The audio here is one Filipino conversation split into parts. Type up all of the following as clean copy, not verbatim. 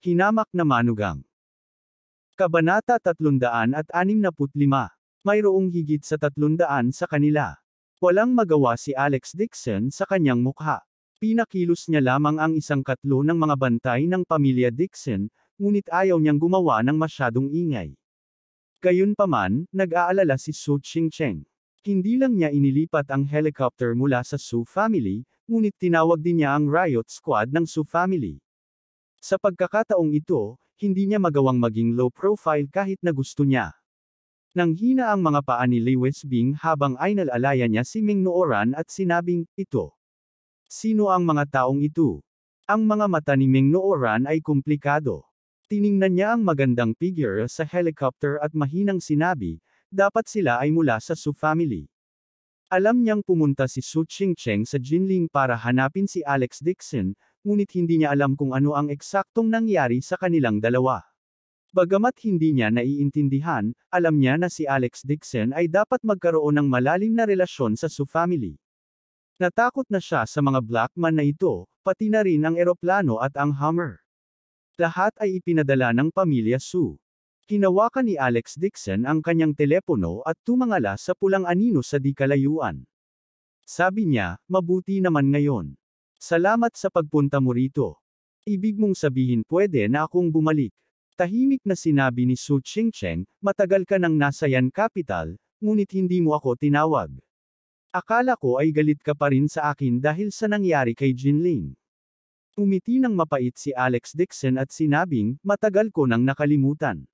Hinamak na manugang. Kabanata 365. Mayroong higit sa 300 sa kanila. Walang magawa si Alex Dixon sa kanyang mukha. Pinakilos niya lamang ang 1/4 ng mga bantay ng pamilya Dixon, ngunit ayaw niyang gumawa ng masyadong ingay. Gayunpaman, nag-aalala si Su Ching-cheng. Hindi lang niya inilipat ang helicopter mula sa Su family, ngunit tinawag din niya ang riot squad ng Su family. Sa pagkakataong ito, hindi niya magawang maging low profile kahit na gusto niya. Nanghina ang mga paa ni Lewis Bing habang ay nalalayan niya si Ming Nooran at sinabing, "Ito. Sino ang mga taong ito?" Ang mga mata ni Ming Nooran ay komplikado. Tiningnan niya ang magandang figure sa helicopter at mahinang sinabi, dapat sila ay mula sa Su family. Alam niyang pumunta si Su Ching-cheng sa Jinling para hanapin si Alex Dixon, ngunit hindi niya alam kung ano ang eksaktong nangyari sa kanilang dalawa. Bagamat hindi niya naiintindihan, alam niya na si Alex Dixon ay dapat magkaroon ng malalim na relasyon sa Su family. Natakot na siya sa mga black man na ito, pati na rin ang eroplano at ang Hummer. Lahat ay ipinadala ng pamilya Su. Hinawakan ni Alex Dixon ang kanyang telepono at tumangala sa pulang anino sa di kalayuan. Sabi niya, "Mabuti naman ngayon. Salamat sa pagpunta mo rito. Ibig mong sabihin pwede na akong bumalik." Tahimik na sinabi ni Su Ching-cheng, "Matagal ka nang nasa Yan Capital, ngunit hindi mo ako tinawag. Akala ko ay galit ka pa rin sa akin dahil sa nangyari kay Jinling." Umiti ng mapait si Alex Dixon at sinabing, "Matagal ko nang nakalimutan."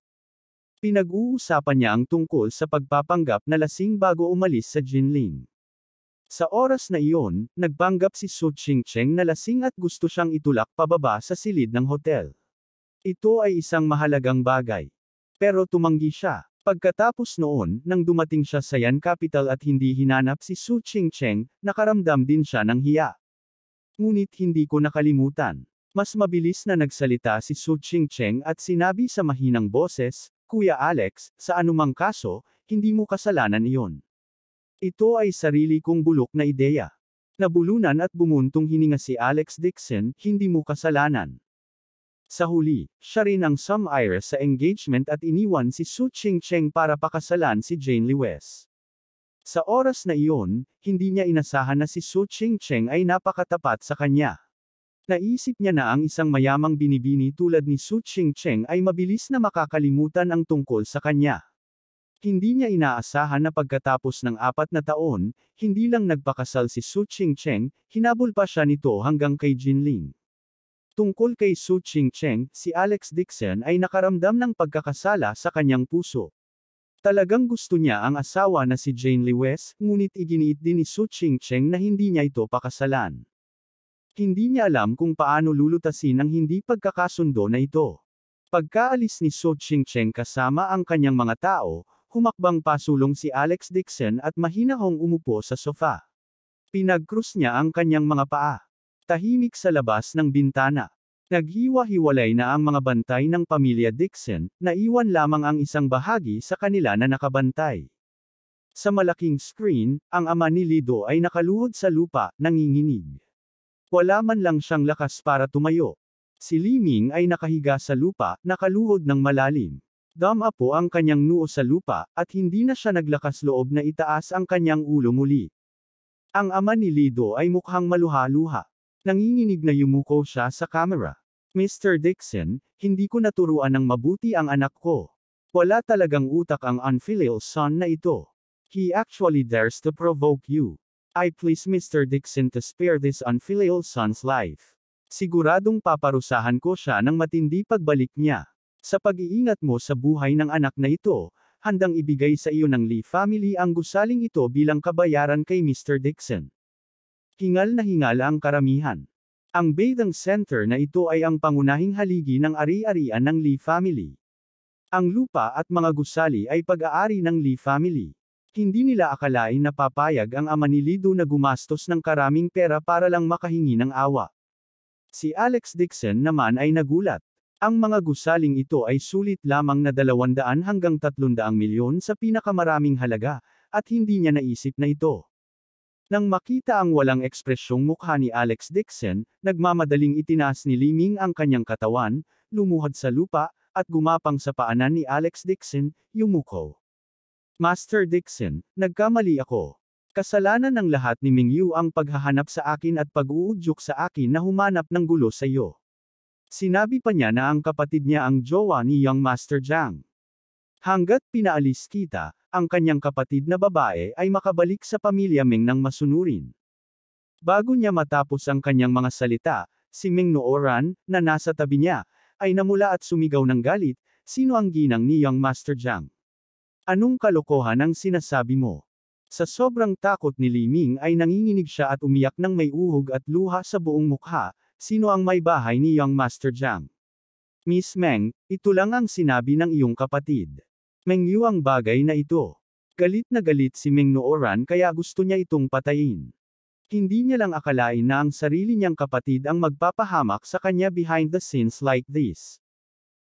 Pinag-uusapan niya ang tungkol sa pagpapanggap na lasing bago umalis sa Jinling. Sa oras na iyon, nagpanggap si Su Ching-cheng na lasing at gusto siyang itulak pababa sa silid ng hotel. Ito ay isang mahalagang bagay. Pero tumanggi siya. Pagkatapos noon, nang dumating siya sa Yan Capital at hindi hinanap si Su Ching-cheng, nakaramdam din siya ng hiya. "Ngunit hindi ko nakalimutan." Mas mabilis na nagsalita si Su Ching-cheng at sinabi sa mahinang boses, "Kuya Alex, sa anumang kaso, hindi mo kasalanan iyon. Ito ay sarili kong bulok na ideya." Nabulunan at bumuntong hininga si Alex Dixon, "Hindi mo kasalanan." Sa huli, siya rin ang sumire sa engagement at iniwan si Su Ching-cheng para pakasalan si Jane Lewes. Sa oras na iyon, hindi niya inasahan na si Su Ching-cheng ay napakatapat sa kanya. Naisip niya na ang isang mayamang binibini tulad ni Su Ching-cheng ay mabilis na makakalimutan ang tungkol sa kanya. Hindi niya inaasahan na pagkatapos ng 4 na taon, hindi lang nagpakasal si Su Ching-cheng, hinabol pa siya nito hanggang kay Jinling. Tungkol kay Su Ching-cheng, si Alex Dixon ay nakaramdam ng pagkakasala sa kanyang puso. Talagang gusto niya ang asawa na si Jane Lewes, ngunit iginiit din ni Su Ching-cheng na hindi niya ito pakasalan. Hindi niya alam kung paano lulutasin ang hindi pagkakasundo na ito. Pagkaalis ni Su Ching-cheng kasama ang kanyang mga tao, humakbang pasulong si Alex Dixon at mahinahong umupo sa sofa. Pinagkrus niya ang kanyang mga paa. Tahimik sa labas ng bintana. Naghiwa-hiwalay na ang mga bantay ng pamilya Dixon, naiwan lamang ang isang bahagi sa kanila na nakabantay. Sa malaking screen, ang ama ni Lido ay nakaluhod sa lupa, nanginginig. Wala man lang siyang lakas para tumayo. Si Li Ming ay nakahiga sa lupa, nakaluhod ng malalim. Dama po ang kanyang noo sa lupa, at hindi na siya naglakas loob na itaas ang kanyang ulo muli. Ang ama ni Lido ay mukhang maluha-luha. Nanginginig na yumuko siya sa camera. "Mr. Dixon, hindi ko naturuan ng mabuti ang anak ko. Wala talagang utak ang unfilial son na ito. He actually dares to provoke you. I please Mr. Dixon to spare this unfilial son's life. Siguradong paparusahan ko siya ng matindi pagbalik niya. Sa pag-iingat mo sa buhay ng anak na ito, handang ibigay sa iyo ng Lee family ang gusaling ito bilang kabayaran kay Mr. Dixon." Hingal na hingal ang karamihan. Ang bathing center na ito ay ang pangunahing haligi ng ari-arian ng Lee family. Ang lupa at mga gusali ay pag-aari ng Lee family. Hindi nila akalain na papayag ang ama ni Lido na gumastos ng karaming pera para lang makahingi ng awa. Si Alex Dixon naman ay nagulat. Ang mga gusaling ito ay sulit lamang na 200 hanggang 300 milyon sa pinakamaraming halaga, at hindi niya naisip na ito Nang makita ang walang ekspresyong mukha ni Alex Dixon, nagmamadaling itinaas ni Liming ang kanyang katawan, lumuhod sa lupa, at gumapang sa paanan ni Alex Dixon, yumuko. Master Dixon, nagkamali ako. Kasalanan ng lahat ni Mingyu ang paghahanap sa akin at pag-uudyok sa akin na humanap ng gulo sa iyo. Sinabi pa niya na ang kapatid niya ang jowa ni Young Master Jiang. Hanggat pinaalis kita, ang kanyang kapatid na babae ay makabalik sa pamilya Ming ng masunurin. Bago niya matapos ang kanyang mga salita, si Ming Nooran, na nasa tabi niya, ay namula at sumigaw ng galit, "Sino ang ginang ni Young Master Jiang? Anong kalokohan ang sinasabi mo?" Sa sobrang takot ni Li Ming ay nanginginig siya at umiyak ng may uhog at luha sa buong mukha. "Sino ang may bahay ni Young Master Jiang? Miss Meng, ito lang ang sinabi ng iyong kapatid. Mengyu ang bagay na ito." Galit na galit si Ming Nooran kaya gusto niya itong patayin. Hindi niya lang akalain na ang sarili niyang kapatid ang magpapahamak sa kanya behind the scenes like this.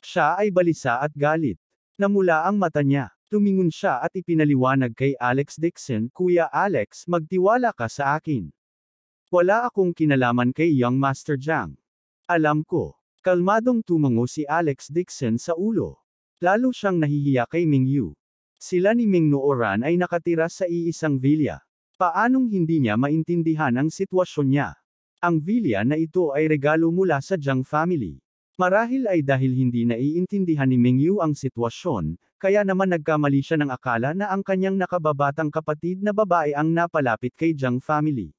Siya ay balisa at galit. Namula ang mata niya. Tumingon siya at ipinaliwanag kay Alex Dixon, "Kuya Alex, magtiwala ka sa akin. Wala akong kinalaman kay Young Master Jiang. Alam ko." Kalmadong tumango si Alex Dixon sa ulo. Lalo siyang nahihiya kay Mingyu. Sila ni Ming Nooran ay nakatira sa iisang villa. Paanong hindi niya maintindihan ang sitwasyon niya? Ang villa na ito ay regalo mula sa Jiang family. Marahil ay dahil hindi naiintindihan ni Mingyu ang sitwasyon, kaya naman nagkamali siya ng akala na ang kanyang nakababatang kapatid na babae ang napalapit kay Jiang family.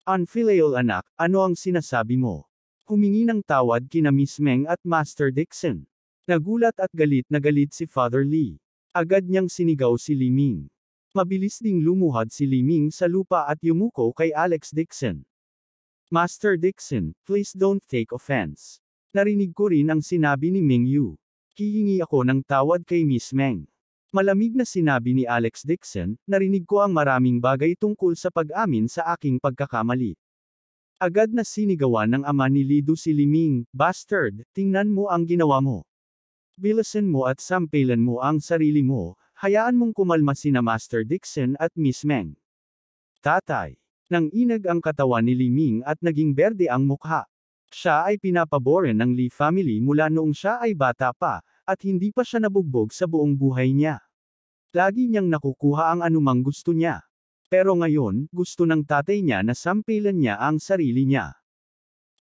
"Unfilial anak, ano ang sinasabi mo?" Humingi ng tawad kina Miss Meng at Master Dixon. Nagulat at galit na galit si Father Lee. Agad niyang sinigaw si Li Ming. Mabilis ding lumuhod si Li Ming sa lupa at yumuko kay Alex Dixon. "Master Dixon, please don't take offense. Narinig ko rin ang sinabi ni Mingyu. Hihingi ako ng tawad kay Miss Meng." Malamig na sinabi ni Alex Dixon, "Narinig ko ang maraming bagay tungkol sa pag-amin sa aking pagkakamali." Agad na sinigawan ng ama ni Lidu si Li Ming, "Bastard, tingnan mo ang ginawa mo. Bilasan mo at sampilan mo ang sarili mo, hayaan mong kumalma sina Master Dixon at Miss Meng." Tatay. Nang inag ang katawan ni Li Ming at naging berde ang mukha. Siya ay pinapaboran ng Li family mula noong siya ay bata pa, at hindi pa siya nabugbog sa buong buhay niya. Lagi niyang nakukuha ang anumang gusto niya. Pero ngayon, gusto ng tatay niya na sampilan niya ang sarili niya.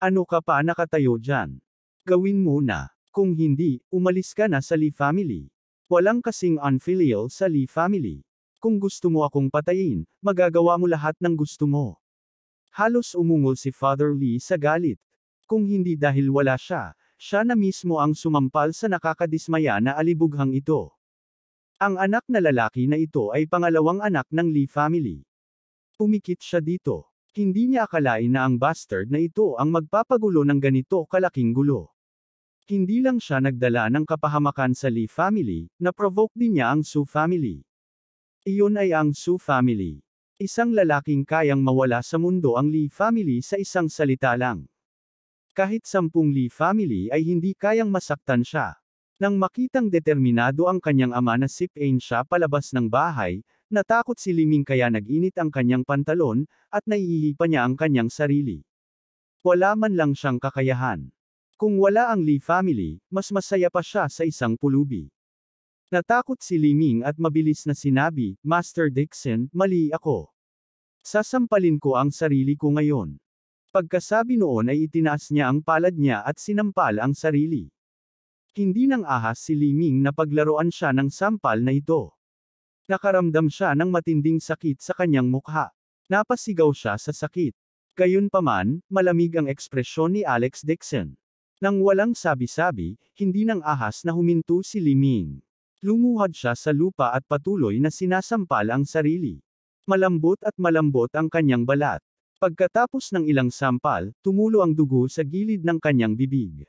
"Ano ka pa nakatayo dyan? Gawin mo na. Kung hindi, umalis ka na sa Li family. Walang kasing unfilial sa Li family. Kung gusto mo akong patayin, magagawa mo lahat ng gusto mo." Halos umungol si Father Lee sa galit. Kung hindi dahil wala siya, siya na mismo ang sumampal sa nakakadismaya na alibughang ito. Ang anak na lalaki na ito ay pangalawang anak ng Lee family. Pumikit siya dito. Hindi niya akalain na ang bastard na ito ang magpapagulo ng ganito kalaking gulo. Hindi lang siya nagdala ng kapahamakan sa Lee family, na-provoke din niya ang Su family. Iyon ay ang Su family. Isang lalaking kayang mawala sa mundo ang Lee family sa isang salita lang. Kahit 10 Lee family ay hindi kayang masaktan siya. Nang makitang determinado ang kanyang ama na sipain siya palabas ng bahay, natakot si Li Ming kaya nag-init ang kanyang pantalon, at naiihi pa niya ang kanyang sarili. Wala man lang siyang kakayahan. Kung wala ang Lee family, mas masaya pa siya sa isang pulubi. Natakot si Li Ming at mabilis na sinabi, "Master Dixon, mali ako. Sasampalin ko ang sarili ko ngayon." Pagkasabi noon ay itinaas niya ang palad niya at sinampal ang sarili. Hindi nang ahas si Li Ming na paglaruan siya ng sampal na ito. Nakaramdam siya ng matinding sakit sa kanyang mukha. Napasigaw siya sa sakit. Gayunpaman, malamig ang ekspresyon ni Alex Dixon. Nang walang sabi-sabi, hindi nang ahas na huminto si Li Ming. Lumuhod siya sa lupa at patuloy na sinasampal ang sarili. Malambot at malambot ang kanyang balat. Pagkatapos ng ilang sampal, tumulo ang dugo sa gilid ng kanyang bibig.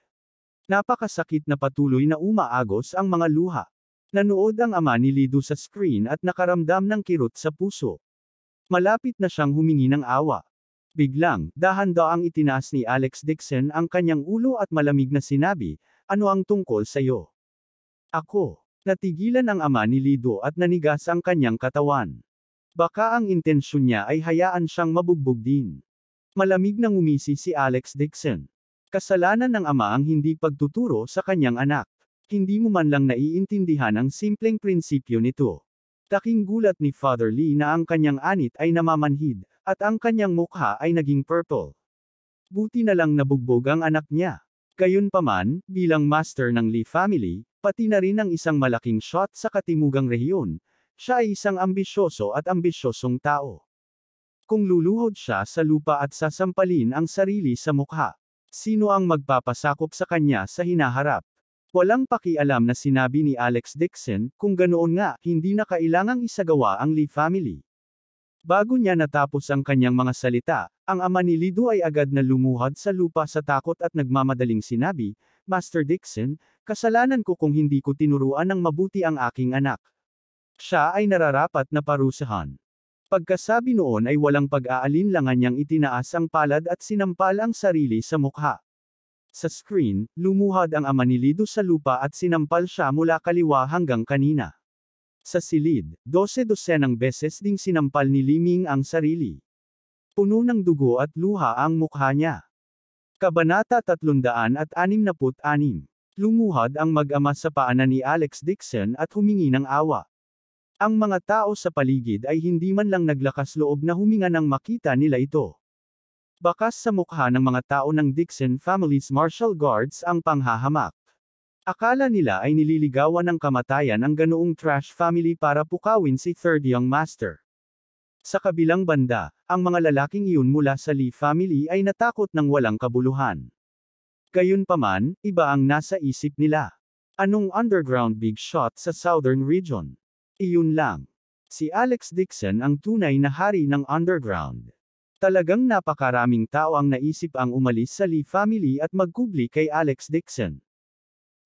Napakasakit na patuloy na umaagos ang mga luha. Nanood ang ama ni Lidu sa screen at nakaramdam ng kirot sa puso. Malapit na siyang humingi ng awa. Biglang, dahan-daang itinaas ni Alex Dixon ang kanyang ulo at malamig na sinabi, "Ano ang tungkol sa'yo?" "Ako." Natigilan ang ama ni Lidu at nanigas ang kanyang katawan. Baka ang intensyon niya ay hayaan siyang mabugbog din. Malamig na ngumisi si Alex Dixon. Kasalanan ng ama ang hindi pagtuturo sa kanyang anak. Hindi mo man lang naiintindihan ang simpleng prinsipyo nito. Taking gulat ni Father Lee na ang kanyang anit ay namamanhid, at ang kanyang mukha ay naging purple. Buti na lang nabugbog ang anak niya. Gayunpaman, bilang master ng Lee family, pati na rin ang isang malaking shot sa katimugang rehiyon, siya ay isang ambisyoso at ambisyosong tao. Kung luluhod siya sa lupa at sasampalin ang sarili sa mukha, sino ang magpapasakop sa kanya sa hinaharap? Walang pakialam na sinabi ni Alex Dixon, kung ganoon nga, hindi na kailangang isagawa ang Lee family. Bago niya natapos ang kanyang mga salita, ang ama ni Lido ay agad na lumuhod sa lupa sa takot at nagmamadaling sinabi, Master Dixon, kasalanan ko kung hindi ko tinuruan ng mabuti ang aking anak. Siya ay nararapat na parusahan. Pagkasabi noon ay walang pag-aalinlangan niyang itinaas ang palad at sinampal ang sarili sa mukha. Sa screen, lumuhod ang ama ni Lido sa lupa at sinampal siya mula kaliwa hanggang kanina. Sa silid, 12-dosenang beses ding sinampal ni Liming ang sarili. Puno ng dugo at luha ang mukha niya. Kabanata 366. Lumuhod ang mag-ama sa paanan ni Alex Dixon at humingi ng awa. Ang mga tao sa paligid ay hindi man lang naglakas loob na huminga nang makita nila ito. Bakas sa mukha ng mga tao ng Dixon family's martial guards ang panghahamak. Akala nila ay nililigawan ng kamatayan ang ganoong trash family para pukawin si Third Young Master. Sa kabilang banda, ang mga lalaking iyon mula sa Lee family ay natakot ng walang kabuluhan. Gayunpaman, iba ang nasa isip nila. Anong underground big shot sa Southern Region? Iyon lang. Si Alex Dixon ang tunay na hari ng underground. Talagang napakaraming tao ang naisip ang umalis sa Lee family at magkubli kay Alex Dixon.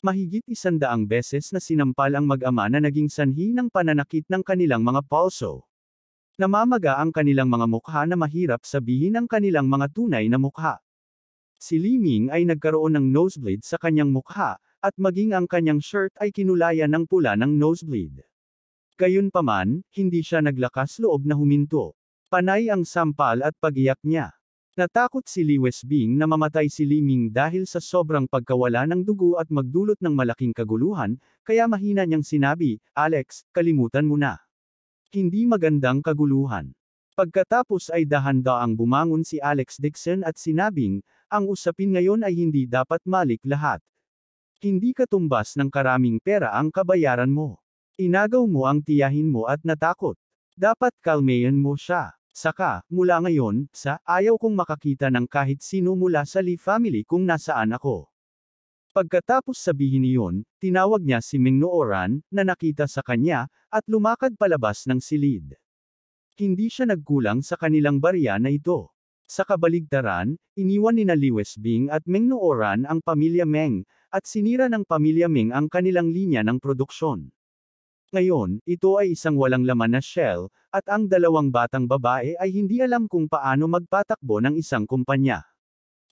Mahigit 100 beses na sinampal ang mag-ama na naging sanhi ng pananakit ng kanilang mga pulso. Namamaga ang kanilang mga mukha na mahirap sabihin ang kanilang mga tunay na mukha. Si Liming ay nagkaroon ng nosebleed sa kanyang mukha, at maging ang kanyang shirt ay kinulayan ng pula ng nosebleed. Gayunpaman, hindi siya naglakas loob na huminto. Panay ang sampal at pag-iyak niya. Natakot si Lee Westbing na mamatay si Liming dahil sa sobrang pagkawala ng dugo at magdulot ng malaking kaguluhan, kaya mahina niyang sinabi, Alex, kalimutan mo na. Hindi magandang kaguluhan. Pagkatapos ay dahan-daang bumangon si Alex Dixon at sinabing, ang usapin ngayon ay hindi dapat malik lahat. Hindi katumbas ng karaming pera ang kabayaran mo. Inagaw mo ang tiyahin mo at natakot. Dapat kalmayan mo siya. Saka, mula ngayon, ayaw kong makakita ng kahit sino mula sa Lee family kung nasaan ako. Pagkatapos sabihin iyon, tinawag niya si Ming Nooran, na nakita sa kanya, at lumakad palabas ng silid. Hindi siya nagkulang sa kanilang barya na ito. Sa kabaligtaran, iniwan nina Lee Westbing at Ming Nooran ang pamilya Meng, at sinira ng pamilya Ming ang kanilang linya ng produksyon. Ngayon, ito ay isang walang laman na shell, at ang dalawang batang babae ay hindi alam kung paano magpatakbo ng isang kumpanya.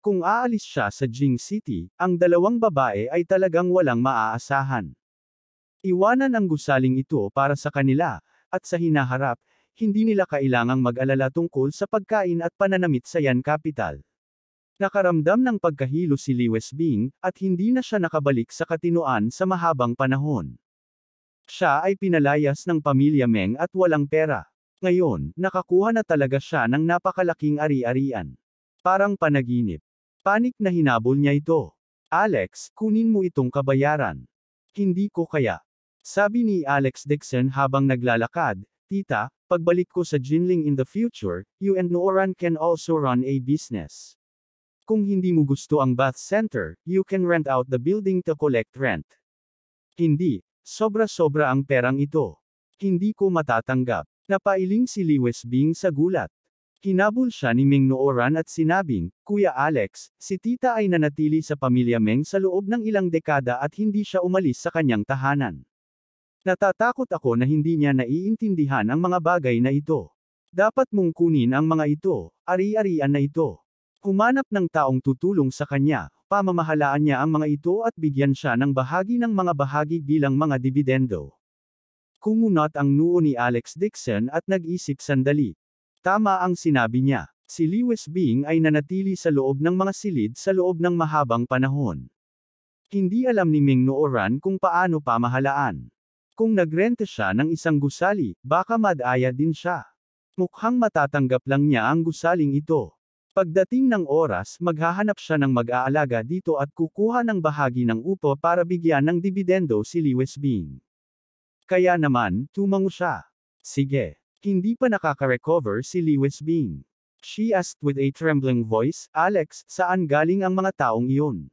Kung aalis siya sa Jing City, ang dalawang babae ay talagang walang maaasahan. Iwanan ang gusaling ito para sa kanila, at sa hinaharap, hindi nila kailangang mag-alala tungkol sa pagkain at pananamit sa Yan Capital. Nakaramdam ng pagkahilo si Lee Westbing, at hindi na siya nakabalik sa katinoan sa mahabang panahon. Siya ay pinalayas ng pamilya Meng at walang pera. Ngayon, nakakuha na talaga siya ng napakalaking ari-arian. Parang panaginip. Panik na hinabol niya ito. Alex, kunin mo itong kabayaran. Hindi ko kaya. Sabi ni Alex Dixon habang naglalakad, Tita, pagbalik ko sa Jinling in the future, you and Nooran can also run a business. Kung hindi mo gusto ang bath center, you can rent out the building to collect rent. Hindi. Sobra-sobra ang perang ito. Hindi ko matatanggap. Napailing si Lee Westbing sa gulat. Hinabol siya ni Ming Nooran at sinabing, Kuya Alex, si tita ay nanatili sa pamilya Meng sa loob ng ilang dekada at hindi siya umalis sa kanyang tahanan. Natatakot ako na hindi niya naiintindihan ang mga bagay na ito. Dapat mong kunin ang mga ito, ari-arian na ito. Humanap ng taong tutulong sa kanya, pamamahalaan niya ang mga ito at bigyan siya ng bahagi ng mga bahagi bilang mga dibidendo. Kumunot ang noo ni Alex Dixon at nag-isip sandali. Tama ang sinabi niya. Si Lewis Bing ay nanatili sa loob ng mga silid sa loob ng mahabang panahon. Hindi alam ni Ming Nooran kung paano pamahalaan. Kung nagrente siya ng isang gusali, baka madaya din siya. Mukhang matatanggap lang niya ang gusaling ito. Pagdating ng oras, maghahanap siya ng mag-aalaga dito at kukuha ng bahagi ng upo para bigyan ng dibidendo si Lewis Bing. Kaya naman, tumango siya. Sige. Hindi pa nakaka-recover si Lewis Bing. She asked with a trembling voice, Alex, saan galing ang mga taong iyon?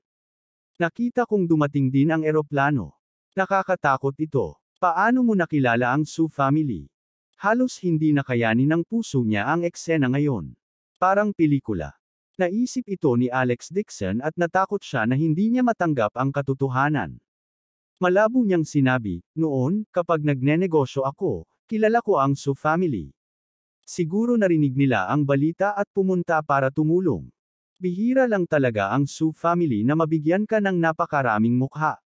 Nakita kong dumating din ang eroplano. Nakakatakot ito. Paano mo nakilala ang Su family? Halos hindi nakayanin ng puso niya ang eksena ngayon. Parang pelikula. Naisip ito ni Alex Dixon at natakot siya na hindi niya matanggap ang katotohanan. Malabo niyang sinabi, noon, kapag nagnenegosyo ako, kilala ko ang Su family. Siguro narinig nila ang balita at pumunta para tumulong. Bihira lang talaga ang Su family na mabigyan ka ng napakaraming mukha.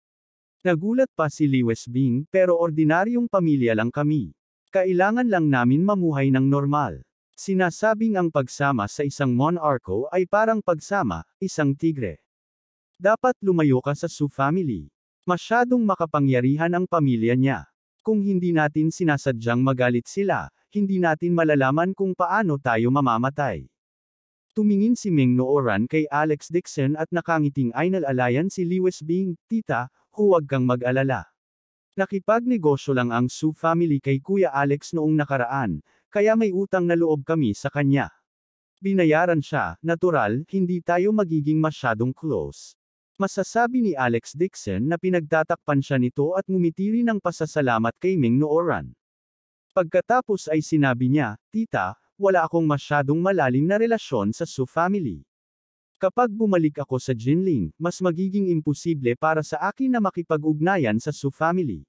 Nagulat pa si Lewis Bing, pero ordinaryong pamilya lang kami. Kailangan lang namin mamuhay ng normal. Sinasabing ang pagsama sa isang monarko ay parang pagsama, isang tigre. Dapat lumayo ka sa Su family. Masyadong makapangyarihan ang pamilya niya. Kung hindi natin sinasadyang magalit sila, hindi natin malalaman kung paano tayo mamamatay. Tumingin si Ming Nooran kay Alex Dixon at nakangiting ainal-alayan si Lewis Bing, Tita, huwag kang mag-alala. Nakipagnegosyo lang ang Su family kay Kuya Alex noong nakaraan, kaya may utang na loob kami sa kanya. Binayaran siya, natural, hindi tayo magiging masyadong close. Masasabi ni Alex Dixon na pinagtatakpan siya nito at ngumiti rin ng pasasalamat kay Ming Nooran. Pagkatapos ay sinabi niya, Tita, wala akong masyadong malalim na relasyon sa Su family. Kapag bumalik ako sa Jinling, mas magiging imposible para sa akin na makipag-ugnayan sa Su family.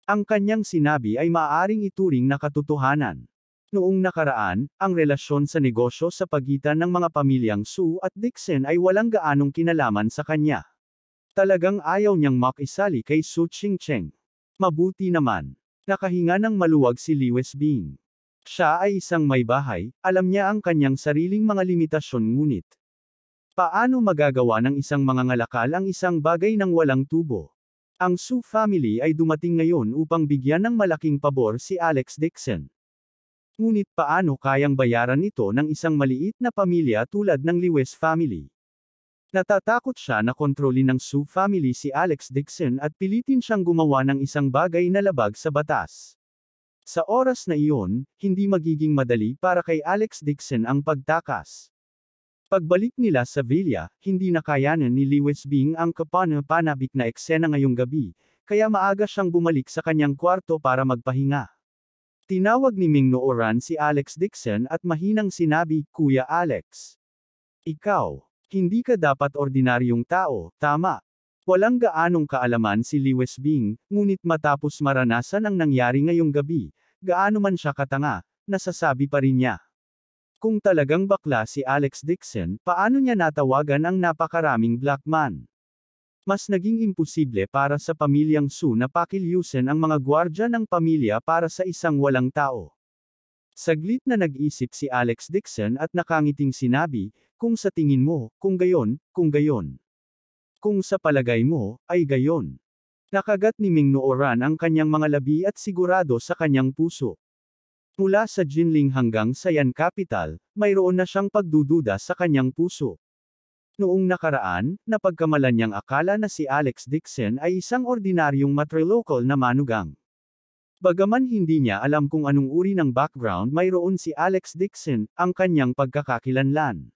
Ang kanyang sinabi ay maaaring ituring na katotohanan. Noong nakaraan, ang relasyon sa negosyo sa pagitan ng mga pamilyang Su at Dixon ay walang gaanong kinalaman sa kanya. Talagang ayaw niyang makisali kay Su Chingcheng. Mabuti naman. Nakahinga ng maluwag si Lewis Bing. Siya ay isang may bahay, alam niya ang kanyang sariling mga limitasyon ngunit. Paano magagawa ng isang mangangalakal ang isang bagay ng walang tubo? Ang Su family ay dumating ngayon upang bigyan ng malaking pabor si Alex Dixon. Ngunit paano kayang bayaran ito ng isang maliit na pamilya tulad ng Lewis family? Natatakot siya na kontrolin ng Su family si Alex Dixon at pilitin siyang gumawa ng isang bagay na labag sa batas. Sa oras na iyon, hindi magiging madali para kay Alex Dixon ang pagtakas. Pagbalik nila sa villa, hindi nakayanan ni Lewis Bing ang kapanabik na eksena ngayong gabi, kaya maaga siyang bumalik sa kanyang kwarto para magpahinga. Tinawag ni Ming Nooran si Alex Dixon at mahinang sinabi, Kuya Alex. Ikaw. Hindi ka dapat ordinaryong tao, tama. Walang gaanong kaalaman si Lewis Bing, ngunit matapos maranasan ang nangyari ngayong gabi, gaano man siya katanga, nasasabi pa rin niya. Kung talagang bakla si Alex Dixon, paano niya natawagan ang napakaraming black man? Mas naging imposible para sa pamilyang Su na pakilyusin ang mga gwardya ng pamilya para sa isang walang tao. Saglit na nag-isip si Alex Dixon at nakangiting sinabi, kung sa tingin mo, kung gayon, kung gayon. Kung sa palagay mo, ay gayon. Nakagat ni Ming Nooran ang kanyang mga labi at sigurado sa kanyang puso. Mula sa Jinling hanggang sa Yan Capital, mayroon na siyang pagdududa sa kanyang puso. Noong nakaraan, napagkamalan niyang akala na si Alex Dixon ay isang ordinaryong matrilokal na manugang. Bagaman hindi niya alam kung anong uri ng background mayroon si Alex Dixon, ang kanyang pagkakakilanlan.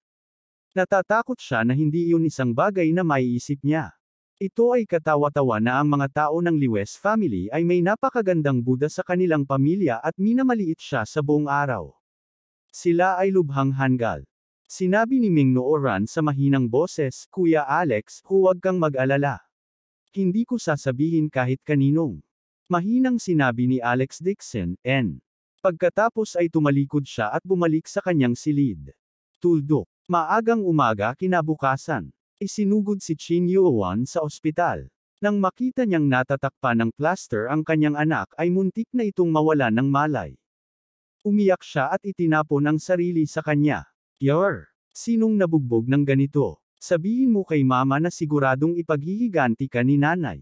Natatakot siya na hindi iyon isang bagay na maiisip niya. Ito ay katawa-tawa na ang mga tao ng Lewis family ay may napakagandang Buddha sa kanilang pamilya at minamaliit siya sa buong araw. Sila ay lubhang hanggal. Sinabi ni Ming Nooran sa mahinang boses, Kuya Alex, huwag kang mag-alala. Hindi ko sasabihin kahit kaninong. Mahinang sinabi ni Alex Dixon, N. Pagkatapos ay tumalikod siya at bumalik sa kanyang silid. Tuldok. Maagang umaga kinabukasan. Isinugod si Chin Yuan sa ospital. Nang makita niyang natatakpan ng plaster ang kanyang anak ay muntik na itong mawalan ng malay. Umiyak siya at itinapon ang sarili sa kanya. Yer! Sinong nabugbog ng ganito? Sabihin mo kay mama na siguradong ipaghihiganti ka ni nanay.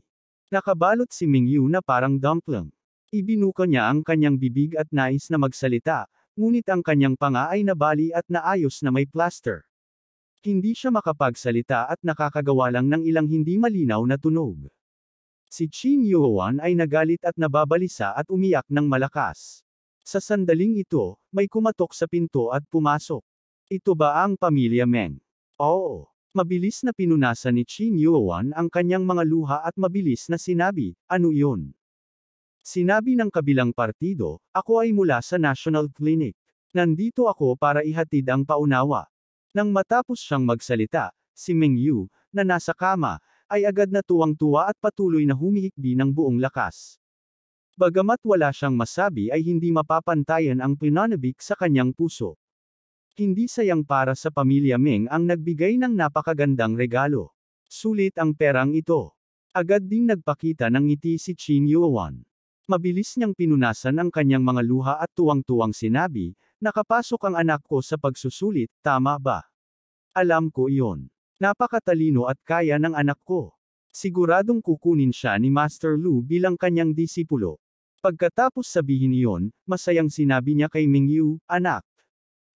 Nakabalot si Mingyu na parang dumpling. Ibinuka niya ang kanyang bibig at nais na magsalita, ngunit ang kanyang panga ay nabali at naayos na may plaster. Hindi siya makapagsalita at nakakagawa lang ng ilang hindi malinaw na tunog. Si Chin Yuan ay nagalit at nababalisa at umiyak ng malakas. Sa sandaling ito, may kumatok sa pinto at pumasok. Ito ba ang pamilya Meng? Oo. Mabilis na pinunasan ni Chin Yuan ang kanyang mga luha at mabilis na sinabi, ano yun? Sinabi ng kabilang partido, ako ay mula sa National Clinic. Nandito ako para ihatid ang paunawa. Nang matapos siyang magsalita, si Mingyu, na nasa kama, ay agad na tuwang-tuwa at patuloy na humihikbi ng buong lakas. Bagamat wala siyang masabi ay hindi mapapantayan ang pinanabik sa kanyang puso. Hindi sayang para sa pamilya Meng ang nagbigay ng napakagandang regalo. Sulit ang perang ito. Agad ding nagpakita ng ngiti si Chin Yuan. Mabilis niyang pinunasan ang kanyang mga luha at tuwang-tuwang sinabi, nakapasok ang anak ko sa pagsusulit, tama ba? Alam ko iyon. Napakatalino at kaya ng anak ko. Siguradong kukunin siya ni Master Lu bilang kanyang disipulo. Pagkatapos sabihin iyon, masayang sinabi niya kay Mingyu, anak.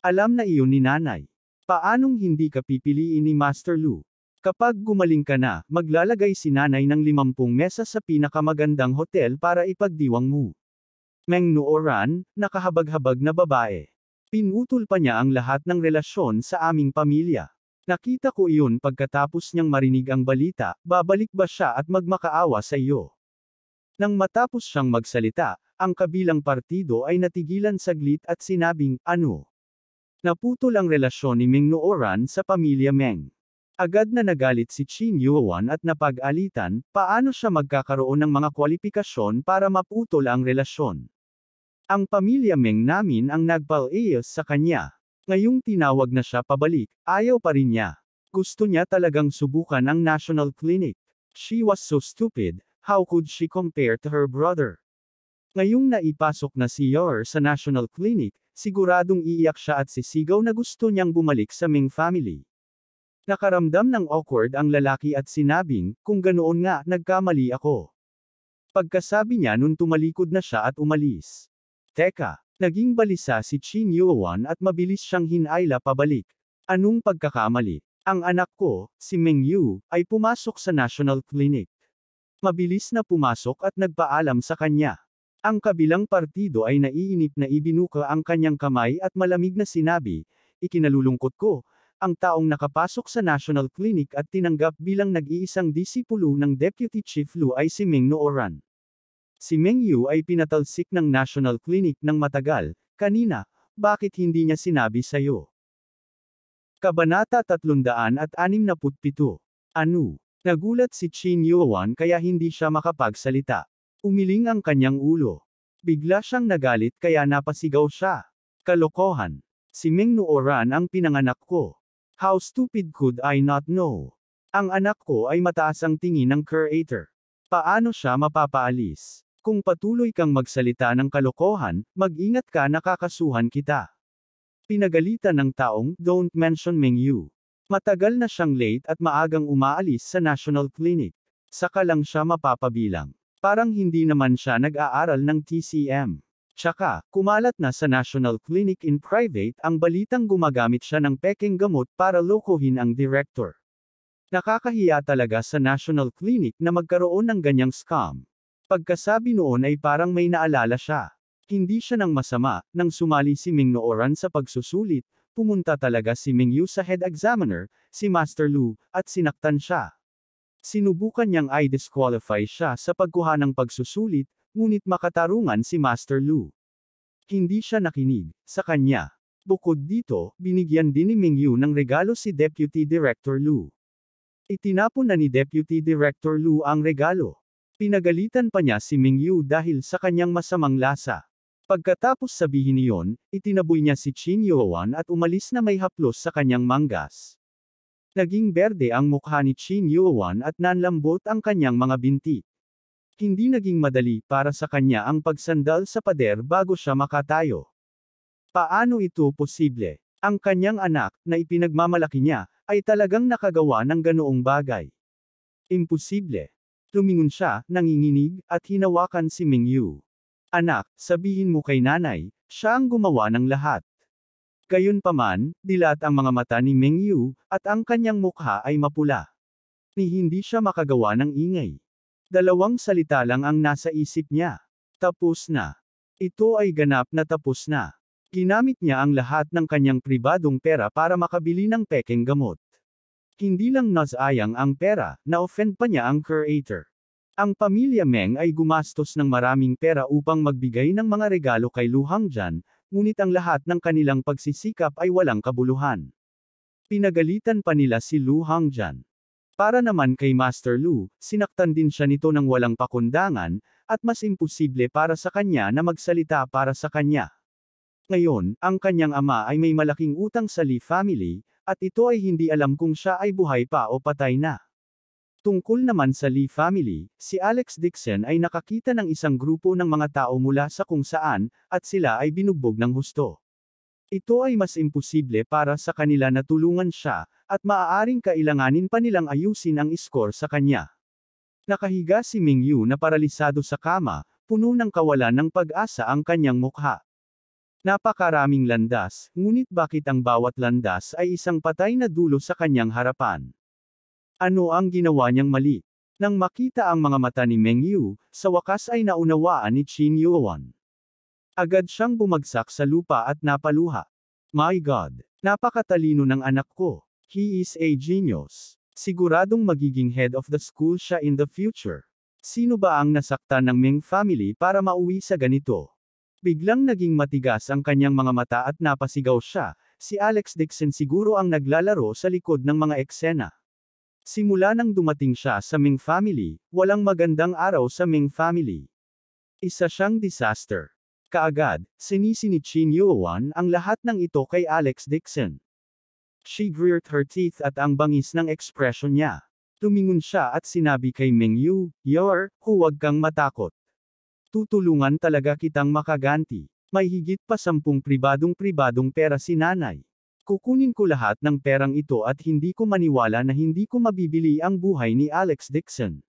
Alam na iyon ni nanay. Paanong hindi ka pipiliin ni Master Lu? Kapag gumaling ka na, maglalagay si nanay ng 50 mesa sa pinakamagandang hotel para ipagdiwang mo. Meng Nooran, nakahabag-habag na babae. Pinutol pa niya ang lahat ng relasyon sa aming pamilya. Nakita ko iyon pagkatapos niyang marinig ang balita, babalik ba siya at magmakaawa sa iyo? Nang matapos siyang magsalita, ang kabilang partido ay natigilan saglit at sinabing, ano? Naputol ang relasyon ni Meng Nooran sa pamilya Meng. Agad na nagalit si Chin Yuan at napag-alitan, paano siya magkakaroon ng mga kwalifikasyon para maputol ang relasyon. Ang pamilya Meng namin ang nagpal-ayos sa kanya. Ngayong tinawag na siya pabalik, ayaw pa rin niya. Gusto niya talagang subukan ang National Clinic. She was so stupid, how could she compare to her brother? Ngayong naipasok na si Yer sa National Clinic, siguradong iiyak siya at sisigaw na gusto niyang bumalik sa Meng family. Nakaramdam ng awkward ang lalaki at sinabing, kung ganoon nga, nagkamali ako. Pagkasabi niya nun tumalikod na siya at umalis. Teka, naging balisa si Chin Yuan at mabilis siyang hinayla pabalik. Anong pagkakamali? Ang anak ko, si Meng Yu, ay pumasok sa National Clinic. Mabilis na pumasok at nagpaalam sa kanya. Ang kabilang partido ay naiinip na ibinuka ang kanyang kamay at malamig na sinabi, ikinalulungkot ko, ang taong nakapasok sa National Clinic at tinanggap bilang nag-iisang disipulo ng Deputy Chief Lu ay si Meng Nooran. Si Meng Yu ay pinatalsik ng National Clinic ng matagal, kanina, bakit hindi niya sinabi sa'yo? Kabanata 367. Ano? Nagulat si Chin Yuan kaya hindi siya makapagsalita. Umiling ang kanyang ulo. Bigla siyang nagalit kaya napasigaw siya. Kalokohan. Si Meng Nooran ang pinanganak ko. How stupid could I not know? Ang anak ko ay mataas ang tingin ng curator. Paano siya mapapaalis? Kung patuloy kang magsalita ng kalokohan, mag-ingat ka nakakasuhan kita. Pinagalitan ng taong, don't mention Meng Yu. Matagal na siyang late at maagang umaalis sa National Clinic. Saka lang siya mapapabilang. Parang hindi naman siya nag-aaral ng TCM. Tsaka, kumalat na sa National Clinic in private ang balitang gumagamit siya ng pekeng gamot para lokohin ang director. Nakakahiya talaga sa National Clinic na magkaroon ng ganyang scam. Pagkasabi noon ay parang may naalala siya. Hindi siya nang masama, nang sumali si Meng Nooran sa pagsusulit, pumunta talaga si Meng Yu sa head examiner, si Master Lu, at sinaktan siya. Sinubukan niyang i-disqualify siya sa pagkuha ng pagsusulit, ngunit makatarungan si Master Lu. Hindi siya nakinig sa kanya. Bukod dito, binigyan din ni Meng Yu ng regalo si Deputy Director Lu. Itinapon na ni Deputy Director Lu ang regalo. Pinagalitan pa niya si Meng Yu dahil sa kanyang masamang lasa. Pagkatapos sabihin niyon, itinaboy niya si Chin Yuan at umalis na may haplos sa kanyang manggas. Naging berde ang mukha ni Chin Yuan at nanlambot ang kanyang mga binti. Hindi naging madali para sa kanya ang pagsandal sa pader bago siya makatayo. Paano ito posible? Ang kanyang anak, na ipinagmamalaki niya, ay talagang nakagawa ng ganoong bagay. Imposible. Lumingon siya, nanginginig, at hinawakan si Mingyu. Anak, sabihin mo kay nanay, siya ang gumawa ng lahat. Gayunpaman, dilat ang mga mata ni Mingyu, at ang kanyang mukha ay mapula. Ni hindi siya makagawa ng ingay. Dalawang salita lang ang nasa isip niya. Tapos na. Ito ay ganap na tapos na. Ginamit niya ang lahat ng kanyang pribadong pera para makabili ng pekeng gamot. Hindi lang nasayang ang pera, na-offend pa niya ang creator. Ang pamilya Meng ay gumastos ng maraming pera upang magbigay ng mga regalo kay Lu Hangjan, ngunit ang lahat ng kanilang pagsisikap ay walang kabuluhan. Pinagalitan pa nila si Lu Hangjan. Para naman kay Master Lu, sinaktan din siya nito ng walang pakundangan, at mas imposible para sa kanya na magsalita para sa kanya. Ngayon, ang kanyang ama ay may malaking utang sa Lee family, at ito ay hindi alam kung siya ay buhay pa o patay na. Tungkol naman sa Lee family, si Alex Dixon ay nakakita ng isang grupo ng mga tao mula sa kung saan, at sila ay binugbog ng husto. Ito ay mas imposible para sa kanila na tulungan siya, at maaaring kailanganin pa nilang ayusin ang score sa kanya. Nakahiga si Mingyu na paralisado sa kama, puno ng kawalan ng pag-asa ang kanyang mukha. Napakaraming landas, ngunit bakit ang bawat landas ay isang patay na dulo sa kanyang harapan? Ano ang ginawa niyang mali? Nang makita ang mga mata ni Mingyu, sa wakas ay naunawaan ni Chin Yuan. Agad siyang bumagsak sa lupa at napaluha. My God! Napakatalino ng anak ko. He is a genius. Siguradong magiging head of the school siya in the future. Sino ba ang nasaktan ng Meng family para mauwi sa ganito? Biglang naging matigas ang kanyang mga mata at napasigaw siya. Si Alex Dixon siguro ang naglalaro sa likod ng mga eksena. Simula nang dumating siya sa Meng family, walang magandang araw sa Meng family. Isa siyang disaster. Kaagad, sinisi ni Chin Yuan ang lahat ng ito kay Alex Dixon. She gritted her teeth at ang bangis ng ekspresyon niya. Tumingon siya at sinabi kay Mingyu, huwag kang matakot. Tutulungan talaga kitang makaganti. May higit pa 10 pribadong pera si nanay. Kukunin ko lahat ng perang ito at hindi ko maniwala na hindi ko mabibili ang buhay ni Alex Dixon.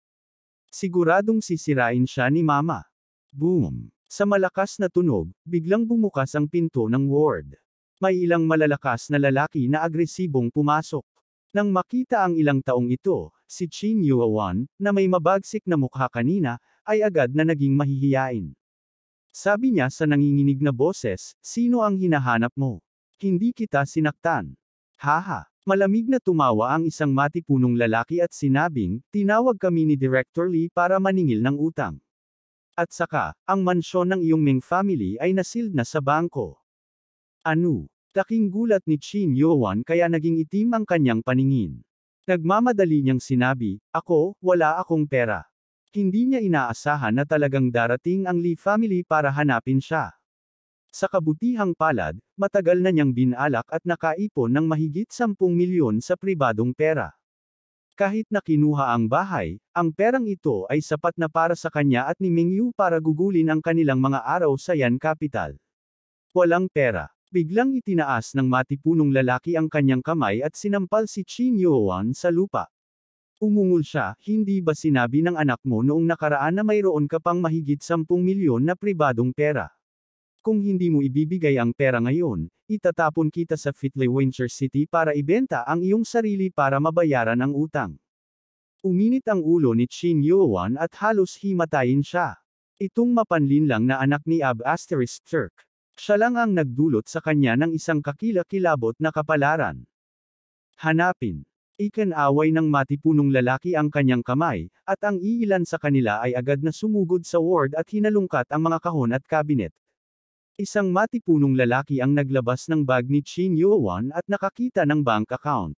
Siguradong sisirain siya ni Mama. Boom! Sa malakas na tunog, biglang bumukas ang pinto ng ward. May ilang malalakas na lalaki na agresibong pumasok. Nang makita ang ilang taong ito, si Chin Yuan, na may mabagsik na mukha kanina, ay agad na naging mahihiyain. Sabi niya sa nanginginig na boses, sino ang hinahanap mo? Hindi kita sinaktan. Haha. Malamig na tumawa ang isang matipunong lalaki at sinabing, tinawag kami ni Director Lee para maningil ng utang. At saka, ang mansyon ng iyong Meng family ay nasild na sa bangko. Ano? Laking gulat ni Chin Yuan kaya naging itim ang kanyang paningin. Nagmamadali niyang sinabi, wala akong pera. Hindi niya inaasahan na talagang darating ang Lee family para hanapin siya. Sa kabutihang palad, matagal na niyang binalak at nakaipon ng mahigit 10 milyon sa pribadong pera. Kahit na kinuha ang bahay, ang perang ito ay sapat na para sa kanya at ni Mingyu para gugulin ang kanilang mga araw sa Yan Capital. Walang pera. Biglang itinaas ng matipunong lalaki ang kanyang kamay at sinampal si Chin Yuan sa lupa. Umungol siya, hindi ba sinabi ng anak mo noong nakaraan na mayroon ka pang mahigit 10 milyon na pribadong pera? Kung hindi mo ibibigay ang pera ngayon, itatapon kita sa Fitley Windsor City para ibenta ang iyong sarili para mabayaran ang utang. Uminit ang ulo ni Chin Yuan at halos himatayin siya. Itong mapanlinlang na anak ni Ab Asterisk Turk. Siya lang ang nagdulot sa kanya ng isang kakilakilabot na kapalaran. Hanapin. Ikan-away ng matipunong lalaki ang kanyang kamay, at ang iilan sa kanila ay agad na sumugod sa ward at hinalungkat ang mga kahon at kabinet. Isang matipunong lalaki ang naglabas ng bag ni Chin Yuan at nakakita ng bank account.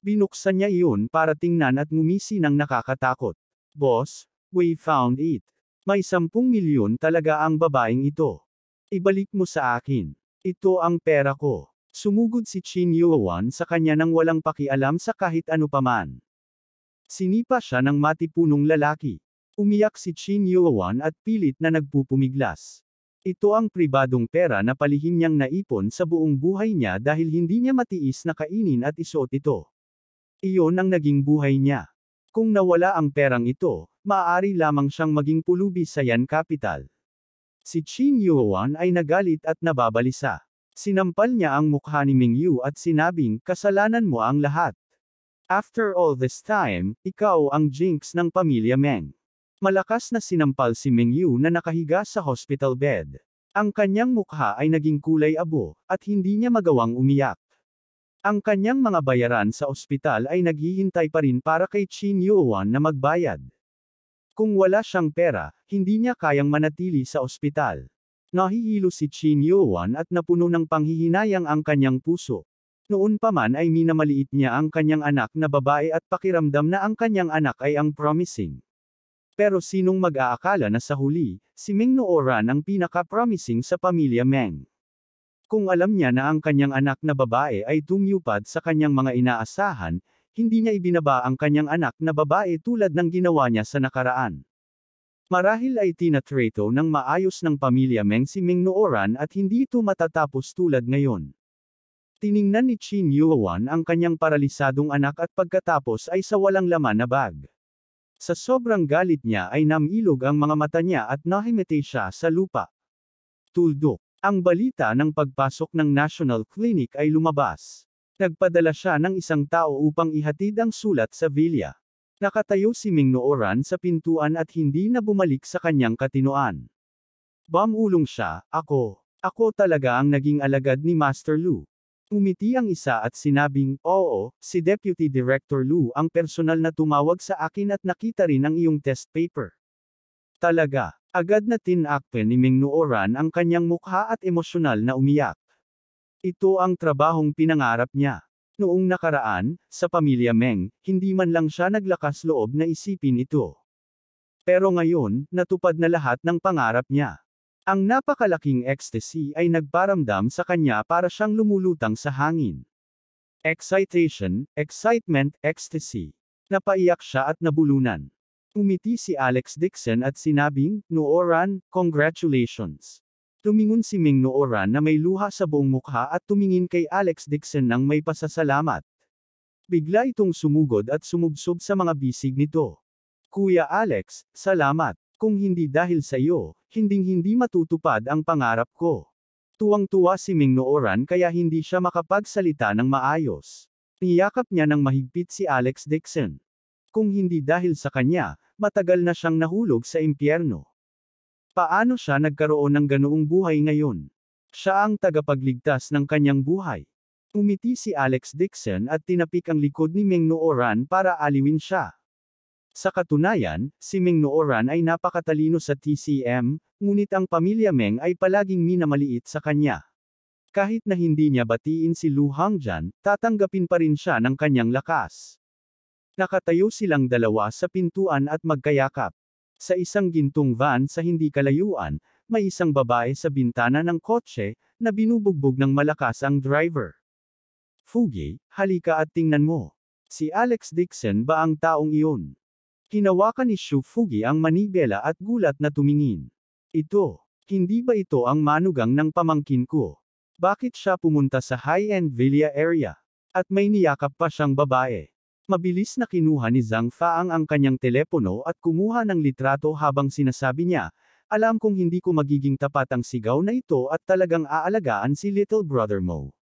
Binuksan niya iyon para tingnan at ngumisi ng nakakatakot. Boss, we found it. May 10 milyon talaga ang babaeng ito. Ibalik mo sa akin. Ito ang pera ko. Sumugod si Qin Yuan sa kanya nang walang pakialam sa kahit ano paman. Sinipa siya ng matipunong lalaki. Umiyak si Qin Yuan at pilit na nagpupumiglas. Ito ang pribadong pera na palihim niyang naipon sa buong buhay niya dahil hindi niya matiis na kainin at isuot ito. Iyon ang naging buhay niya. Kung nawala ang perang ito, maaari lamang siyang maging pulubi sa Yan Capital. Si Qin Yuan ay nagalit at nababalisa. Sinampal niya ang mukha ni Mingyu at sinabing, kasalanan mo ang lahat. After all this time, ikaw ang jinx ng pamilya Meng. Malakas na sinampal si Mingyu na nakahiga sa hospital bed. Ang kanyang mukha ay naging kulay abo, at hindi niya magawang umiyak. Ang kanyang mga bayaran sa ospital ay naghihintay pa rin para kay Qin Yuan na magbayad. Kung wala siyang pera, hindi niya kayang manatili sa ospital. Nahihilo si Qin Yuan at napuno ng panghihinayang ang kanyang puso. Noon pa man ay minamaliit niya ang kanyang anak na babae at pakiramdam na ang kanyang anak ay ang promising. Pero sinong mag-aakala na sa huli, si Meng Nooran ang pinaka-promising sa pamilya Meng. Kung alam niya na ang kanyang anak na babae ay tumyupad sa kanyang mga inaasahan, hindi niya ibinaba ang kanyang anak na babae tulad ng ginawa niya sa nakaraan. Marahil ay tinatrato ng maayos ng pamilya Meng si Meng Nooran at hindi ito matatapos tulad ngayon. Tiningnan ni Qin Yuan ang kanyang paralisadong anak at pagkatapos ay sa walang laman na bag. Sa sobrang galit niya ay namilog ang mga mata niya at nahimete siya sa lupa. Tuldok. Ang balita ng pagpasok ng National Clinic ay lumabas. Nagpadala siya ng isang tao upang ihatid ang sulat sa villa. Nakatayo si Meng Nooran sa pintuan at hindi na bumalik sa kanyang katinoan. Bamulong siya, ako talaga ang naging alagad ni Master Lu. Umiti ang isa at sinabing, oo, si Deputy Director Lu ang personal na tumawag sa akin at nakita rin ang iyong test paper. Talaga, agad na tinakpan ni Meng Nooran ang kanyang mukha at emosyonal na umiyak. Ito ang trabahong pinangarap niya. Noong nakaraan, sa pamilya Meng, hindi man lang siya naglakas loob na isipin ito. Pero ngayon, natupad na lahat ng pangarap niya. Ang napakalaking ecstasy ay nagparamdam sa kanya para siyang lumulutang sa hangin. Excitation, excitement, ecstasy. Napaiyak siya at nabulunan. Umiti si Alex Dixon at sinabing, Nooran, congratulations. Tumingon si Meng Nooran na may luha sa buong mukha at tumingin kay Alex Dixon ng may pasasalamat. Bigla itong sumugod at sumubsob sa mga bisig nito. Kuya Alex, salamat. Kung hindi dahil sa iyo, hinding-hindi matutupad ang pangarap ko. Tuwang-tuwa si Meng Nooran kaya hindi siya makapagsalita ng maayos. Niyakap niya ng mahigpit si Alex Dixon. Kung hindi dahil sa kanya, matagal na siyang nahulog sa impyerno. Paano siya nagkaroon ng ganoong buhay ngayon? Siya ang tagapagligtas ng kanyang buhay. Umiti si Alex Dixon at tinapik ang likod ni Meng Nooran para aliwin siya. Sa katunayan, si Meng Nooran ay napakatalino sa TCM, ngunit ang pamilya Meng ay palaging minamaliit sa kanya. Kahit na hindi niya batiin si Lu Hongjian, tatanggapin pa rin siya ng kanyang lakas. Nakatayo silang dalawa sa pintuan at magkayakap. Sa isang gintong van sa hindi kalayuan, may isang babae sa bintana ng kotse, na binubugbog ng malakas ang driver. Fugi, halika at tingnan mo. Si Alex Dixon ba ang taong iyon? Hinawakan ni Shu Fugi ang manibela at gulat na tumingin. Hindi ba ito ang manugang ng pamangkin ko? Bakit siya pumunta sa high-end villa area? At may niyakap pa siyang babae. Mabilis na kinuha ni Zhang Faang ang kanyang telepono at kumuha ng litrato habang sinasabi niya, alam kong hindi ko magiging tapat ang sigaw na ito at talagang aalagaan si little brother mo.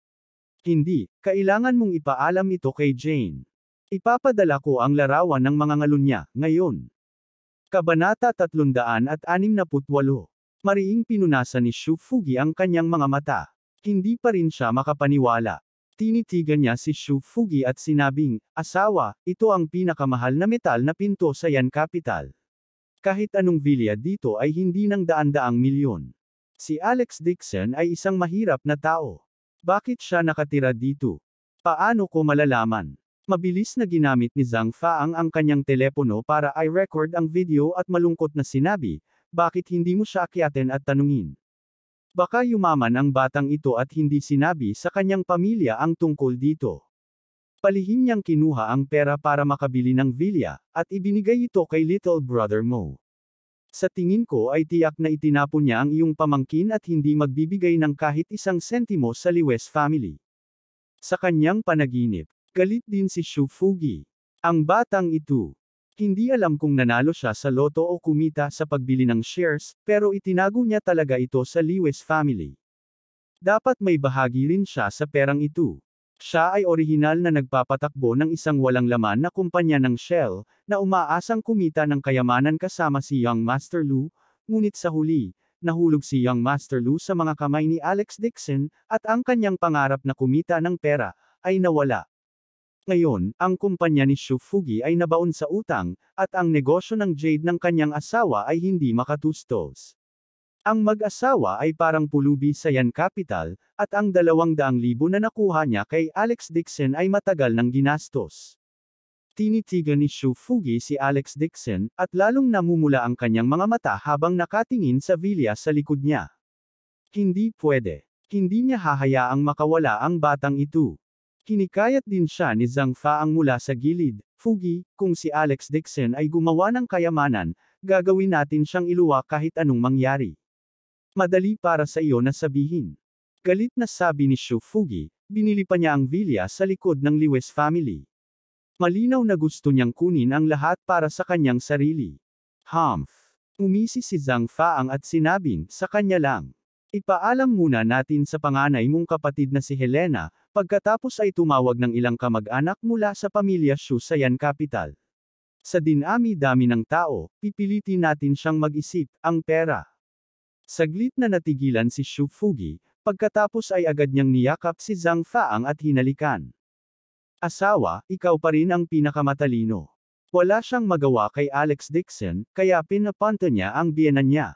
Hindi, kailangan mong ipaalam ito kay Jane. Ipapadala ko ang larawan ng mga ngalun niya, ngayon. Kabanata 368. Mariing pinunasan ni Shu Fugi ang kanyang mga mata. Hindi pa rin siya makapaniwala. Tinitigan niya si Shu Fugi at sinabing, asawa, ito ang pinakamahal na metal na pinto sa Yan Capital. Kahit anong villa dito ay hindi ng daan-daang milyon. Si Alex Dixon ay isang mahirap na tao. Bakit siya nakatira dito? Paano ko malalaman? Mabilis na ginamit ni Zhang Faang ang kanyang telepono para i-record ang video at malungkot na sinabi, bakit hindi mo siya akyatin at tanungin? Baka yumaman ang batang ito at hindi sinabi sa kanyang pamilya ang tungkol dito. Palihim niyang kinuha ang pera para makabili ng villa, at ibinigay ito kay little brother mo. Sa tingin ko ay tiyak na itinapon niya ang iyong pamangkin at hindi magbibigay ng kahit isang sentimo sa Lewis family. Sa kanyang panaginip, galit din si Shu Fugi. Ang batang ito. Hindi alam kung nanalo siya sa loto o kumita sa pagbili ng shares, pero itinago niya talaga ito sa Lewis family. Dapat may bahagi rin siya sa perang ito. Siya ay orihinal na nagpapatakbo ng isang walang laman na kumpanya ng Shell, na umaasang kumita ng kayamanan kasama si Young Master Lu, ngunit sa huli, nahulog si Young Master Lu sa mga kamay ni Alex Dixon, at ang kanyang pangarap na kumita ng pera, ay nawala. Ngayon, ang kumpanya ni Shu Fugi ay nabaon sa utang, at ang negosyo ng Jade ng kanyang asawa ay hindi makatustos. Ang mag-asawa ay parang pulubi sa Yan Capital, at ang 200,000 na nakuha niya kay Alex Dixon ay matagal nang ginastos. Tinitigan ni Shu Fugi si Alex Dixon, at lalong namumula ang kanyang mga mata habang nakatingin sa villa sa likod niya. Hindi pwede. Hindi niya hahayaang makawala ang batang ito. Hinikayat din siya ni Zhang Faang mula sa gilid. Fugi, kung si Alex Dixon ay gumawa ng kayamanan, gagawin natin siyang iluwa kahit anong mangyari. Madali para sa iyo na sabihin. Galit na sabi ni Shu Fugi, binili pa niya ang villa sa likod ng Lewis family. Malinaw na gusto niyang kunin ang lahat para sa kanyang sarili. Humph. Umisi si Zhang Faang at sinabing, sa kanya lang. Ipaalam muna natin sa panganay mong kapatid na si Helena, pagkatapos ay tumawag ng ilang kamag-anak mula sa pamilya Shu sa Yan Capital. Sa dinami-dami ng tao, pipilitin natin siyang mag-isip, ang pera. Saglit na natigilan si Shu Fugi, pagkatapos ay agad niyang niyakap si Zhang Faang at hinalikan. Asawa, ikaw pa rin ang pinakamatalino. Wala siyang magawa kay Alex Dixon, kaya pinapunta niya ang biyenan niya.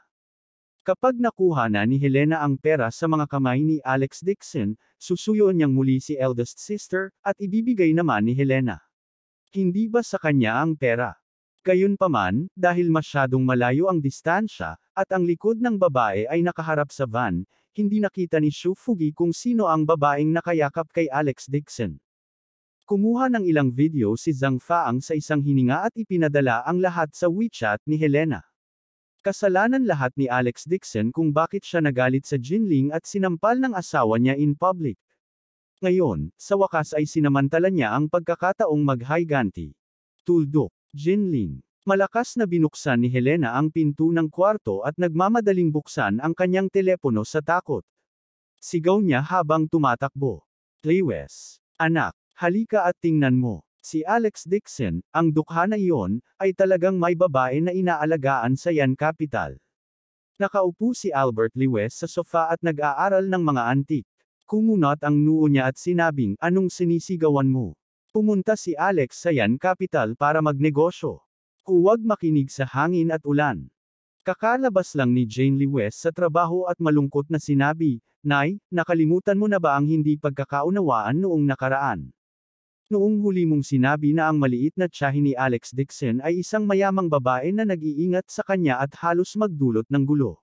Kapag nakuha na ni Helena ang pera sa mga kamay ni Alex Dixon, susuyo niyang muli si eldest sister, at ibibigay naman ni Helena. Hindi ba sa kanya ang pera? Gayunpaman, dahil masyadong malayo ang distansya, at ang likod ng babae ay nakaharap sa van, hindi nakita ni Shu Fugi kung sino ang babaeng nakayakap kay Alex Dixon. Kumuha ng ilang video si Zhang Faang sa isang hininga at ipinadala ang lahat sa WeChat ni Helena. Kasalanan lahat ni Alex Dixon kung bakit siya nagalit sa Jinling at sinampal ng asawa niya in public. Ngayon, sa wakas ay sinamantala niya ang pagkakataong maghiganti. Tuldok, Jinling. Malakas na binuksan ni Helena ang pinto ng kwarto at nagmamadaling buksan ang kanyang telepono sa takot. Sigaw niya habang tumatakbo. Lewis, anak, halika at tingnan mo. Si Alex Dixon, ang dukha na iyon, ay talagang may babae na inaalagaan sa Yan Capital. Nakaupo si Albert Lewis sa sofa at nag-aaral ng mga antik. Kumunot ang noo niya at sinabing, anong sinisigawan mo? Pumunta si Alex sa Yan Capital para magnegosyo. Huwag makinig sa hangin at ulan. Kakalabas lang ni Jane Lewis sa trabaho at malungkot na sinabi, Nay, nakalimutan mo na ba ang hindi pagkakaunawaan noong nakaraan? Noong huli mong sinabi na ang maliit na tiyahin ni Alex Dixon ay isang mayamang babae na nag-iingat sa kanya at halos magdulot ng gulo.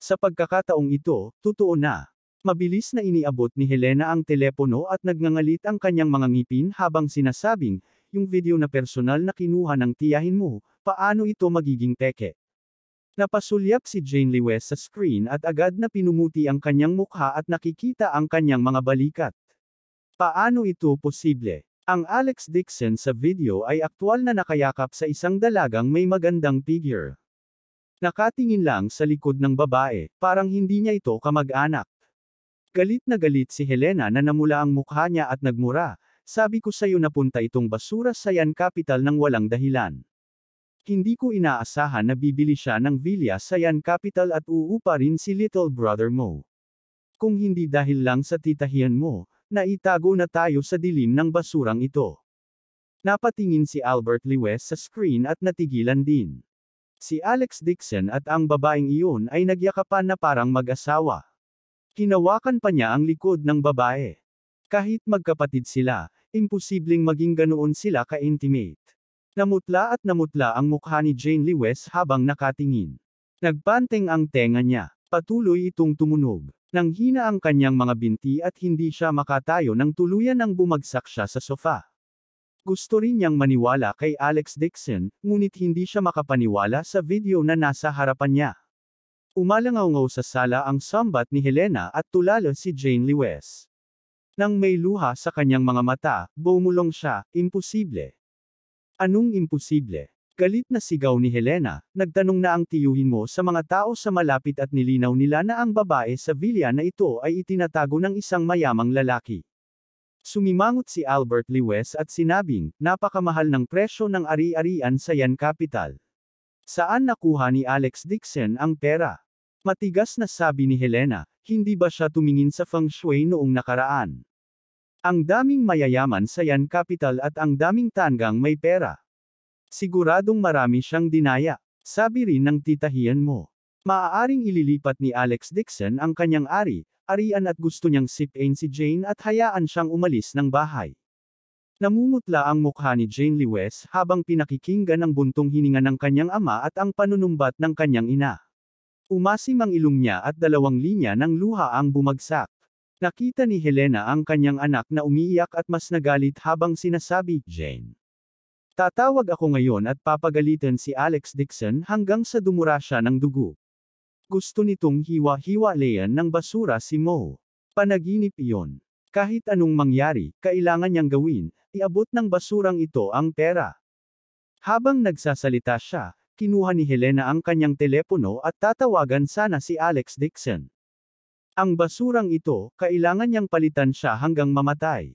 Sa pagkakataong ito, totoo na. Mabilis na iniabot ni Helena ang telepono at nagngangalit ang kanyang mga ngipin habang sinasabing, yung video na personal na kinuha ng tiyahin mo, paano ito magiging peke? Napasulyap si Jane Lewis sa screen at agad na pinumuti ang kanyang mukha at nakikita ang kanyang mga balikat. Paano ito posible? Ang Alex Dixon sa video ay aktwal na nakayakap sa isang dalagang may magandang figure. Nakatingin lang sa likod ng babae, parang hindi niya ito kamag-anak. Galit na galit si Helena na namula ang mukha niya at nagmura, sabi ko sa'yo napunta itong basura sa Yan Capital ng walang dahilan. Hindi ko inaasahan na bibili siya ng villa sa Yan Capital at uupa rin si little brother mo. Kung hindi dahil lang sa titahian mo, naitago na tayo sa dilim ng basurang ito. Napatingin si Albert Lewis sa screen at natigilan din. Si Alex Dixon at ang babaeng iyon ay nagyakapan na parang mag-asawa. Hinawakan pa niya ang likod ng babae. Kahit magkapatid sila, imposibleng maging ganoon sila ka-intimate. Namutla at namutla ang mukha ni Jane Lewis habang nakatingin. Nagpanteng ang tenga niya. Patuloy itong tumunog. Nanghina ang kanyang mga binti at hindi siya makatayo nang tuluyan nang bumagsak siya sa sofa. Gusto rin niyang maniwala kay Alex Dixon, ngunit hindi siya makapaniwala sa video na nasa harapan niya. Umalangaw-ngaw sa sala ang sambat ni Helena at tulala si Jane Lewis. Nang may luha sa kanyang mga mata, bumulong siya, imposible. Anong imposible? Galit na sigaw ni Helena, nagtanong na ang tiyuhin mo sa mga tao sa malapit at nilinaw nila na ang babae sa villa na ito ay itinatago ng isang mayamang lalaki. Sumimangot si Albert Lewis at sinabing, napakamahal ng presyo ng ari-arian sa Yan Capital. Saan nakuha ni Alex Dixon ang pera? Matigas na sabi ni Helena, hindi ba siya tumingin sa feng shui noong nakaraan? Ang daming mayayaman sa Yan Capital at ang daming tanggang may pera. Siguradong marami siyang dinaya. Sabi rin ng titahiyan mo. Maaaring ililipat ni Alex Dixon ang kanyang arian at gusto niyang sipin si Jane at hayaan siyang umalis ng bahay. Namumutla ang mukha ni Jane Lewis habang pinakikinggan ang buntong hininga ng kanyang ama at ang panunumbat ng kanyang ina. Umasim ang ilong niya at 2 linya ng luha ang bumagsak. Nakita ni Helena ang kanyang anak na umiiyak at mas nagalit habang sinasabi, Jane. Tatawag ako ngayon at papagalitan si Alex Dixon hanggang sa dumura siya ng dugo. Gusto nitong hiwa-hiwalayan ng basura si Mo. Panaginip iyon. Kahit anong mangyari, kailangan niyang gawin, iabot ng basurang ito ang pera. Habang nagsasalita siya, kinuha ni Helena ang kanyang telepono at tatawagan sana si Alex Dixon. Ang basurang ito, kailangan niyang palitan siya hanggang mamatay.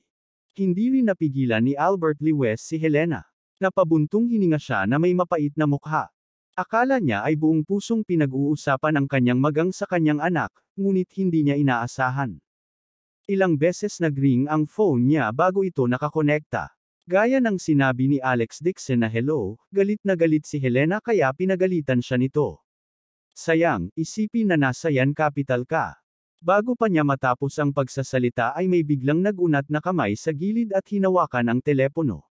Hindi rin napigilan ni Albert Lewis si Helena. Napabuntong hininga siya na may mapait na mukha. Akala niya ay buong pusong pinag-uusapan ang kanyang magang sa kanyang anak, ngunit hindi niya inaasahan. Ilang beses nagring ang phone niya bago ito nakakonekta. Gaya ng sinabi ni Alex Dixon na hello, galit na galit si Helena kaya pinagalitan siya nito. Sayang, isipin na nasa Yan Capital ka. Bago pa niya matapos ang pagsasalita ay may biglang nagunat na kamay sa gilid at hinawakan ang telepono.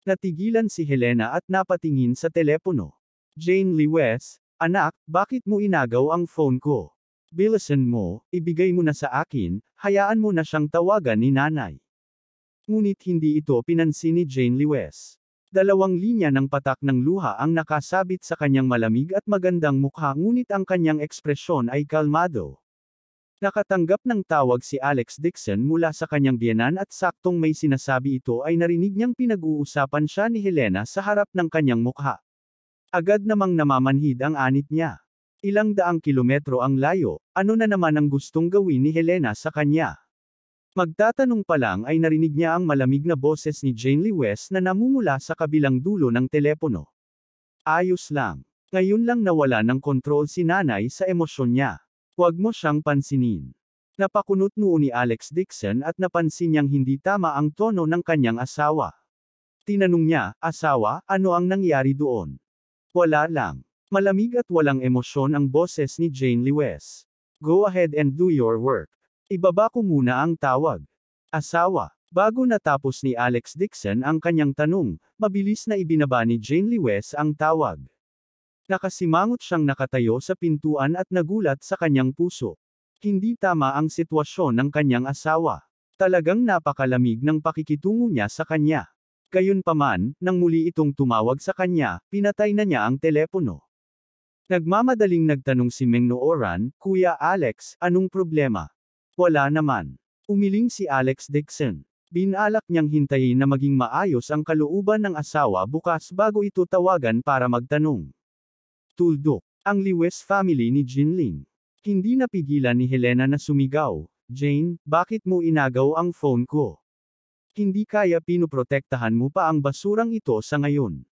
Natigilan si Helena at napatingin sa telepono. Jane Lewis, anak, bakit mo inagaw ang phone ko? Bilisan mo, ibigay mo na sa akin, hayaan mo na siyang tawagan ni nanay. Ngunit hindi ito pinansin ni Jane Lewis. 2 linya ng patak ng luha ang nakasabit sa kanyang malamig at magandang mukha ngunit ang kanyang ekspresyon ay kalmado. Nakatanggap ng tawag si Alex Dixon mula sa kanyang biyenan at saktong may sinasabi ito ay narinig niyang pinag-uusapan siya ni Helena sa harap ng kanyang mukha. Agad namang namamanhid ang anit niya. Ilang daang kilometro ang layo, ano na naman ang gustong gawin ni Helena sa kanya? Magtatanong pa lang ay narinig niya ang malamig na boses ni Jane Lewis na namumula sa kabilang dulo ng telepono. Ayos lang. Ngayon lang nawala ng kontrol si nanay sa emosyon niya. Huwag mo siyang pansinin. Napakunot noo ni Alex Dixon at napansin niyang hindi tama ang tono ng kanyang asawa. Tinanong niya, asawa, ano ang nangyari doon? Wala lang. Malamig at walang emosyon ang boses ni Jane Lewis. Go ahead and do your work. Ibaba ko muna ang tawag. Asawa. Bago natapos ni Alex Dixon ang kanyang tanong, mabilis na ibinaba ni Jane Lewis ang tawag. Nakasimangot siyang nakatayo sa pintuan at nagulat sa kanyang puso. Hindi tama ang sitwasyon ng kanyang asawa. Talagang napakalamig ng pakikitungo niya sa kanya. Gayunpaman, nang muli itong tumawag sa kanya, pinatay na niya ang telepono. Nagmamadaling nagtanong si Meng Nooran, Kuya Alex, anong problema? Wala naman. Umiling si Alex Dixon. Binalak niyang hintayin na maging maayos ang kalooban ng asawa bukas bago ito tawagan para magtanong. Tuldok. Ang Lewis family ni Jinling. Hindi napigilan ni Helena na sumigaw, Jane, bakit mo inagaw ang phone ko? Hindi kaya pinoprotektahan mo pa ang basurang ito sa ngayon.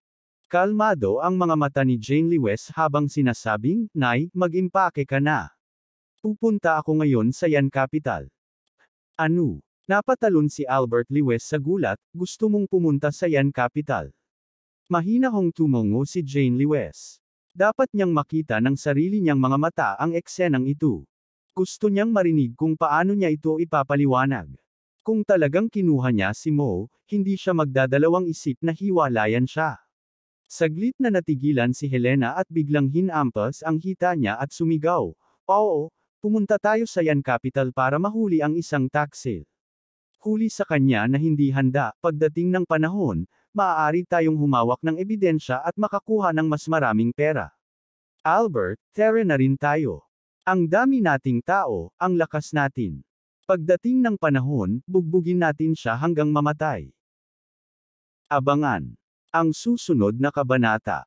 Kalmado ang mga mata ni Jane Lewis habang sinasabing, Nay, mag-impake ka na. Pupunta ako ngayon sa Yan Capital. Ano? Napatalon si Albert Lewis sa gulat, gusto mong pumunta sa Yan Capital. Mahinahong tumongo si Jane Lewis. Dapat niyang makita ng sarili niyang mga mata ang eksenang ito. Gusto niyang marinig kung paano niya ito ipapaliwanag. Kung talagang kinuha niya si Mo, hindi siya magdadalawang isip na hiwalayan siya. Saglit na natigilan si Helena at biglang hinampas ang hita niya at sumigaw, Oo, pumunta tayo sa Yan Capital para mahuli ang isang taxi. Huli sa kanya na hindi handa, pagdating ng panahon, maaari tayong humawak ng ebidensya at makakuha ng mas maraming pera. Albert, tere na rin tayo. Ang dami nating tao, ang lakas natin. Pagdating ng panahon, bugbugin natin siya hanggang mamatay. Abangan ang susunod na kabanata.